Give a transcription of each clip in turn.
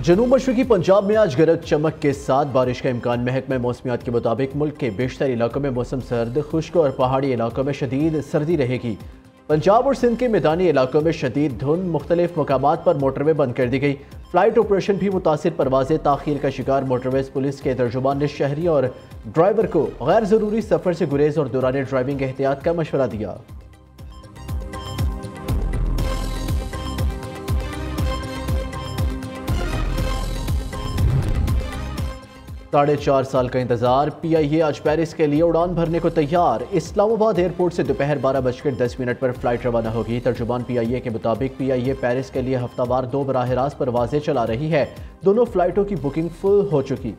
जनूब मशरकी पंजाब में आज गरज चमक के साथ बारिश का इम्कान। महकमा मौसमियात के मुताबिक मुल्क के बेशतर इलाकों में मौसम सर्द, खुश्क और पहाड़ी इलाकों में शदीद सर्दी रहेगी। पंजाब और सिंध के मैदानी इलाकों में शदीद धुंध, मुख्तलिफ मकामात पर मोटरवे बंद कर दी गई। फ्लाइट ऑपरेशन भी मुतासिर, परवाजें ताखीर का शिकार। मोटरवेज पुलिस के तर्जुमान ने शहरी और ड्राइवर को गैर ज़रूरी सफ़र से गुरेज और दौरान ड्राइविंग एहतियात का मशवरा दिया। 4.5 साल का इंतजार। PIA आज पेरिस के लिए उड़ान भरने को तैयार। इस्लामाबाद एयरपोर्ट से दोपहर 12:10 पर फ्लाइट रवाना होगी। तर्जुमान PIA के मुताबिक PIA पेरिस के लिए हफ्तावार 2 बराह रास्त परवाजें चला रही है। दोनों फ्लाइटों की बुकिंग फुल हो चुकी।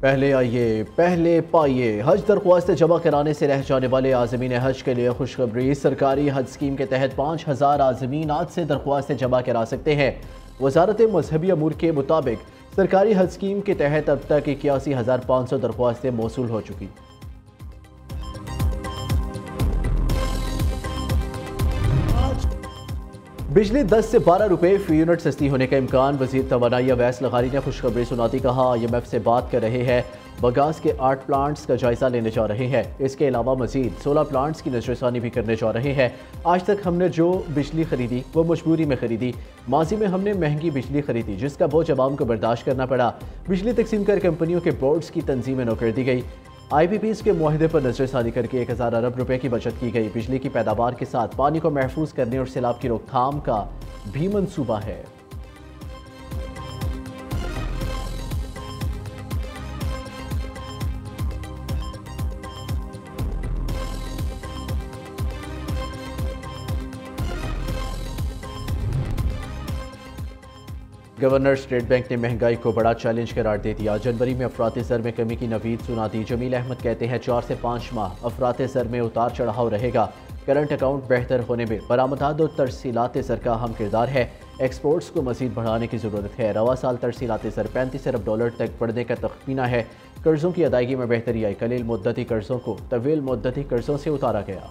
पहले आइए पहले पाइए। हज दरख्वास्तें जमा कराने से रह जाने वाले आज़मीन हज के लिए खुशखबरी। सरकारी हज स्कीम के तहत 5000 आज़मीन आज से दरख्वास्तें जमा करा सकते हैं। वजारत मजहबी अमूर के मुताबिक सरकारी हज स्कीम के तहत अब तक 81,500 दरख्वास्तें मौसूल हो चुकी। बिजली 10 से 12 रुपए फी यूनिट सस्ती होने का इम्कान। वजीर तवानाई अवैस लगारी ने खुशखबरी सुनाती कहा, IMF से बात कर रहे हैं। बगास के 8 प्लांट्स का जायजा लेने जा रहे हैं। इसके अलावा मजीद 16 प्लांट्स की नजरसानी भी करने जा रहे हैं। आज तक हमने जो बिजली खरीदी वो मजबूरी में खरीदी। माजी में हमने महंगी बिजली खरीदी जिसका बोझ अवाम को बर्दाश्त करना पड़ा। बिजली तकसीम कर कंपनियों के बोर्ड्स की तंजीमें नो कर दी गई। IPPs के मुआहदे पर नजरसानी करके 1000 अरब रुपए की बचत की गई। बिजली की पैदावार के साथ पानी को महफूज करने और सैलाब की रोकथाम का भी मंसूबा है। गवर्नर स्टेट बैंक ने महंगाई को बड़ा चैलेंज करार दे दिया। जनवरी में अफराते ज़र में कमी की नवीद सुना दी। जमील अहमद कहते हैं 4 से 5 माह अफराते ज़र में उतार चढ़ाव रहेगा। करंट अकाउंट बेहतर होने में बरामदात और तरसीलात ज़र का अहम किरदार है। एक्सपोर्ट्स को मजीद बढ़ाने की ज़रूरत है। रवा साल तरसीलात ज़र 35 अरब डॉलर तक बढ़ने का तखमीना है। कर्ज़ों की अदायगी में बेहतरी आई। कलील मुद्दती कर्ज़ों को तवील मुद्दती कर्ज़ों से उतारा गया।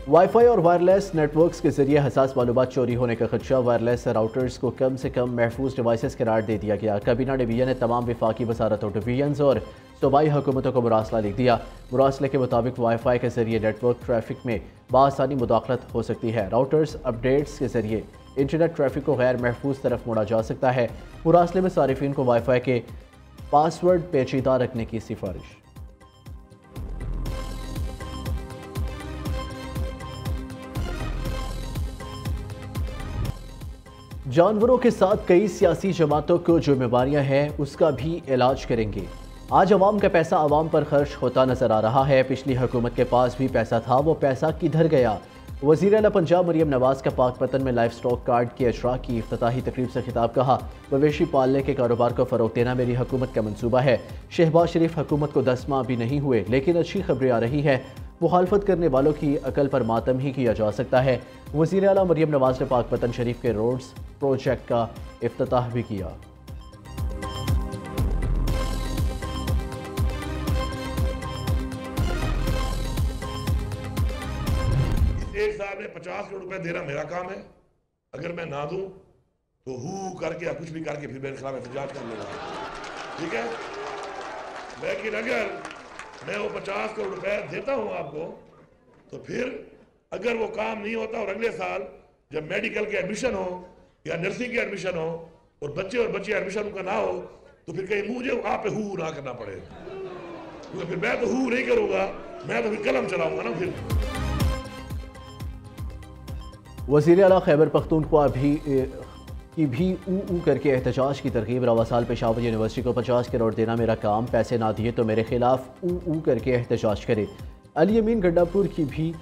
वाईफाई और वायरलेस नेटवर्क्स के जरिए हसास मालूमात चोरी होने का खदशा। वायरलेस राउटर्स को कम से कम महफूज डिवाइसेस करार दे दिया गया। काबीना डिवीजन ने तमाम विफाकी वजारतों, डिवीजन्स और सूबाई हुकूमतों को मुरासला लिख दिया। मुरासले के मुताबिक वाईफाई के जरिए नेटवर्क ट्रैफिक में बासानी मुदाखलत हो सकती है। राउटर्स अपडेट्स के जरिए इंटरनेट ट्रैफिक को गैर महफूज तरफ मोड़ा जा सकता है। मुरासले में सारिफिन को वाईफाई के पासवर्ड पेचीदा रखने की सिफारिश। जानवरों के साथ कई सियासी जमातों को जिम्मेवारियां हैं, उसका भी इलाज करेंगे। आज अवाम का पैसा अवाम पर खर्च होता नजर आ रहा है। पिछली हुकूमत के पास भी पैसा था, वो पैसा किधर गया? वज़ीर आला पंजाब मरियम नवाज का पाकपतन में लाइफ स्टॉक कार्ड के अजरा की इफ्तिताही तकरीब से खिताब। कहा, मवेशी पालने के कारोबार को फ़रोग़ देना मेरी हुकूमत का मनसूबा है। शहबाज शरीफ हुकूमत को 10 माह भी नहीं हुए लेकिन अच्छी खबरें आ रही है। मुखालफत करने वालों की अकल पर मातम ही किया जा सकता है। वज़ीर आला मरियम नवाज ने पाकपतन शरीफ के रोड्स प्रोजेक्ट का इफ्तिताह भी किया। एक साल में 50 करोड़ रुपए देना मेरा काम है। अगर मैं ना दूं तो हु करके या कुछ भी करके फिर मेरे खिलाफ एहतजाज कर लूंगा, ठीक है। लेकिन अगर मैं वो 50 करोड़ रुपए देता हूं आपको तो फिर अगर वो काम नहीं होता और अगले साल जब मेडिकल के एडमिशन हो या नर्सिंग के एडमिशन हो और बच्चे एडमिशन उनका ना हो तो फिर कहीं मुझे आप पे हु ना करना पड़े, क्योंकि फिर मैं तो हु नहीं करूंगा, मैं तो फिर कलम चलाऊंगा ना। फिर वज़ीर आला खैबर पख्तूनख्वा भी ऊ करके एहतजाज की तरकीब। रवा साल पेशावर यूनिवर्सिटी को 50 करोड़ देना मेरा काम, पैसे ना दिए तो मेरे खिलाफ ऊ करके एहतजाज करे। अली अमीन गंडापुर की भी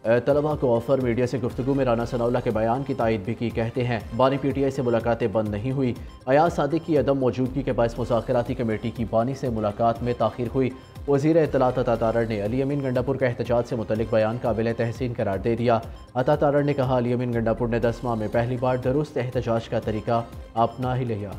तलबा को ऑफर। मीडिया से गुफ्तगू में राना सनाउल्लाह के बयान की तायद भी की। कहते हैं बानी PTI से मुलाकातें बंद नहीं हुई। अयाज सादिक की अदम मौजूदगी के बायस मुज़ाकराती कमेटी की बानी से मुलाकात में ताख़ीर हुई। वज़ीर इत्तलात अता तारड़ ने अली अमीन गंडापुर का एहतजाज से मुतल्लिक बयान काबिल तहसीन करार दे दिया। अता तारड़ ने कहा, अली अमीन गंडापुर ने 10 माह में पहली बार दुरुस्त एहतजाज का तरीका अपना ही लिया।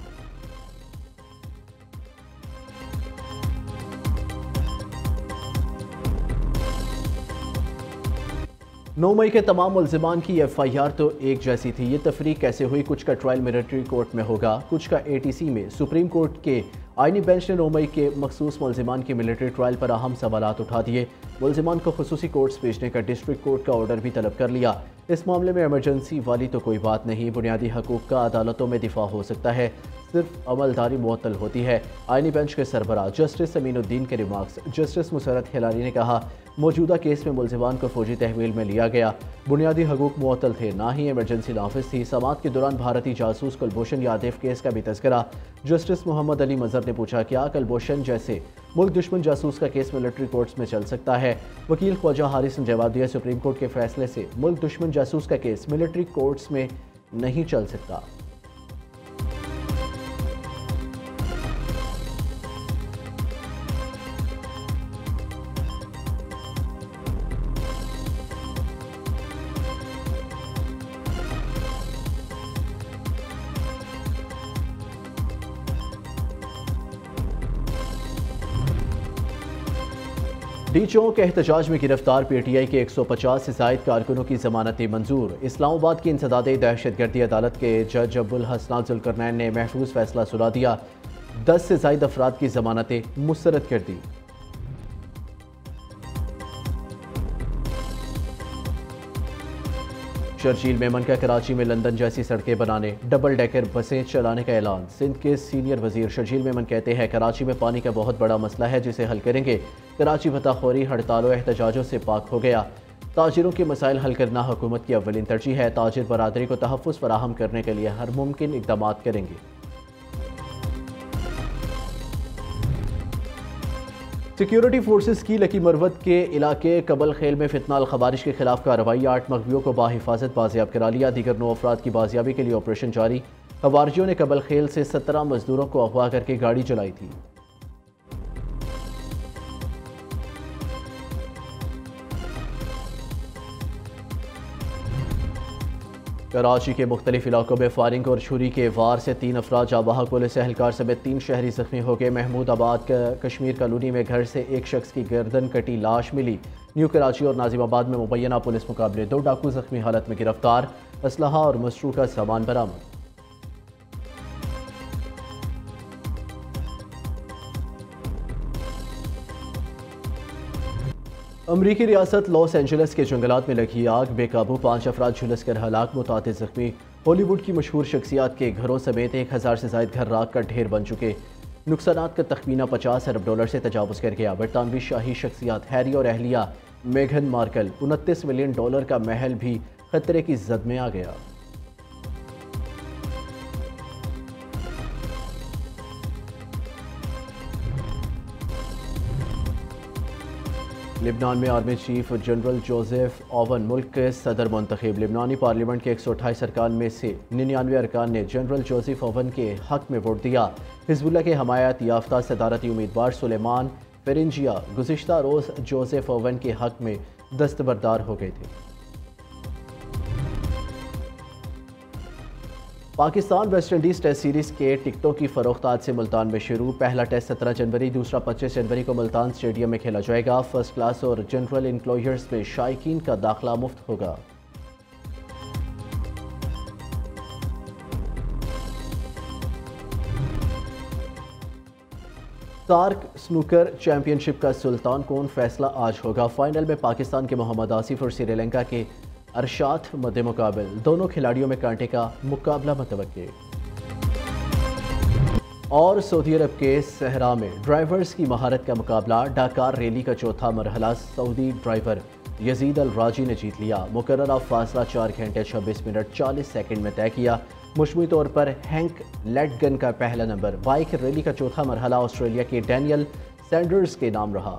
9 मई के तमाम मुल्ज़िमान की FIR तो एक जैसी थी। ये तफरीक कैसे हुई? कुछ का ट्रायल मिलिट्री कोर्ट में होगा, कुछ का ATC में। सुप्रीम कोर्ट के आईनी बेंच ने 9 मई के मखसूस मुल्ज़िमान की मिलिट्री ट्रायल पर अहम सवालात उठा दिए। मुल्ज़िमान को खुसूसी कोर्ट्स भेजने का डिस्ट्रिक्ट कोर्ट का ऑर्डर भी तलब कर लिया। इस मामले में इमरजेंसी वाली तो कोई बात नहीं, बुनियादी हकूक़ का अदालतों में दिफा हो सकता है, सिर्फ अमलदारी मुअत्तल होती है। आईनी बेंच के सरबराह जस्टिस अमीनुद्दीन के रिमार्क्स। जस्टिस मुसरत हिलारी ने कहा, मौजूदा केस में मुल्ज़िमान को फौजी तहवील में लिया गया, बुनियादी हकूक़ मुअत्तल थे, ना ही इमरजेंसी नाफिज थी। समाअत के दौरान भारतीय जासूस कुलभूषण यादव केस का भी तज़किरा। जस्टिस मोहम्मद अली मज़हर ने पूछा, क्या कुलभूषण जैसे मुल्क दुश्मन जासूस का केस मिलिट्री कोर्ट्स में चल सकता है? वकील ख्वाजा हारिस ने जवाब दिया, सुप्रीम कोर्ट के फैसले से मुल्क दुश्मन जासूस का केस मिलिट्री कोर्ट्स में नहीं चल सकता। डी चौक एहतजाज में गिरफ्तार PTI के 150 से जायद कारकुनों की जमानतें मंजूर। इस्लामाबाद की इंसदादे दहशतगर्दी अदालत के जज अब्दुल हसनान जुल्करनैन ने महफूज फैसला सुना दिया। 10 से जायद अफराद की जमानतें मुस्तरद कर दी। शर्जील मेमन का कराची में लंदन जैसी सड़कें बनाने, डबल डेकर बसें चलाने का ऐलान। सिंध के सीनियर वजीर शर्जील मेमन कहते हैं, कराची में पानी का बहुत बड़ा मसला है जिसे हल करेंगे। कराची फतहखोरी, हड़तालों, एहतजाजों से पाक हो गया। ताजिरों के मसाइल हल करना हुकूमत की अव्वलीन तरजीह है। ताजिर बरादरी को तहफ़्फ़ुज़ फराहम करने के लिए हर मुमकिन इक़दाम करेंगे। सिक्योरिटी फोर्सेस की लकी मरवत के इलाके कबल खेल में फितना अल खवारिज के खिलाफ कार्रवाई। 8 मगवियों को बाहिफाजत बाजियाब करा लिया। दीगर 9 अफराद की बाजियाबी के लिए ऑपरेशन जारी। खवारिजियों ने कबल खेल से 17 मजदूरों को अगवा करके गाड़ी जलाई थी। कराची के मुख्तलिफ इलाकों में फायरिंग और छुरी के वार से 3 अफराद जाँ बहक। पुलिस एहलकार समेत 3 शहरी जख्मी हो गए। महमूदाबाद कश्मीर कॉलोनी में घर से एक शख्स की गर्दन कटी लाश मिली। न्यू कराची और नाजिमाबाद में मुबैना पुलिस मुकाबले 2 डाकू जख्मी हालत में गिरफ्तार। असलहा और मशरूका सामान बरामद। अमरीकी रियासत लॉस एंजल्स के जंगलात में लगी आग, बेकाबू 5 अफराद झुलस कर हलाक, मुतादिद जख्मी। हॉलीवुड की मशहूर शख्सियात के घरों समेत 1000 से जायद घर राख का ढेर बन चुके। नुकसानात का तखमीना $50 अरब से तजावुज़ कर गया। बरतानवी शाही शख्सियात हैरी और अहलिया मेघन मार्कल, $29 मिलियन का महल भी खतरे की जद में आ गया। लिबनान में army chief general Joseph oven मुल्क के सदर मुंतखब। लिबनानी पार्लियामेंट के 128 अरकान में से 99 अरकान ने जनरल जोसेफ ओवन के हक में वोट दिया। हिजबुल्लाह के हमायत याफ्ता सदारती उम्मीदवार सुलेमान फेरेंजिया गुज़िश्ता रोज़ जोसेफ ओवन के हक में दस्तबरदार हो गए थे। Pakistan West Indies test series के टिकटों की फरोख्त आज से मुल्तान में शुरू। पहला टेस्ट 17 जनवरी, दूसरा 25 जनवरी को मुल्तान स्टेडियम में खेला जाएगा। फर्स्ट क्लास और जनरल इंक्लोजर्स में शायकीन का दाखिला मुफ्त होगा। सार्क स्नूकर चैंपियनशिप का सुल्तान कौन, फैसला आज होगा। फाइनल में पाकिस्तान के मोहम्मद आसिफ और श्रीलंका के अरशाद मद्दे मुकाबल। दोनों खिलाड़ियों में कांटे का मुकाबला मुतवक्के। और सऊदी अरब के सहरा में ड्राइवर्स की महारत का मुकाबला। डाकार रैली का चौथा मरहला सऊदी ड्राइवर यजीद अल राजी ने जीत लिया। मुकर्ररा फासला 4 घंटे 26 मिनट 40 सेकंड में तय किया। मजमूई तौर पर हैंक लेटगन का पहला नंबर। बाइक रैली का चौथा मरहला ऑस्ट्रेलिया के डैनियल सैंडर्स के नाम रहा।